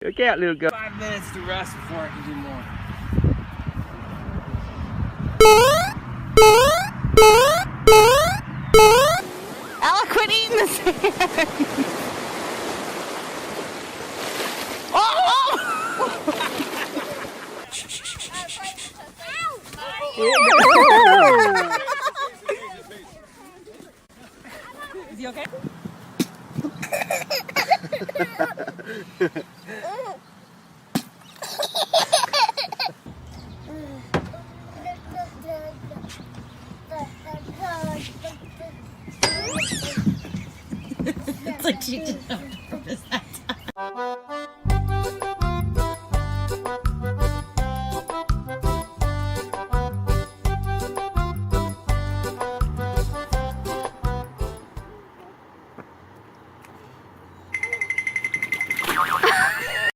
Look out, little girl. 5 minutes to rest before I can do more. Ella, quit eating the sand. Is he okay? It's like she did it on purpose.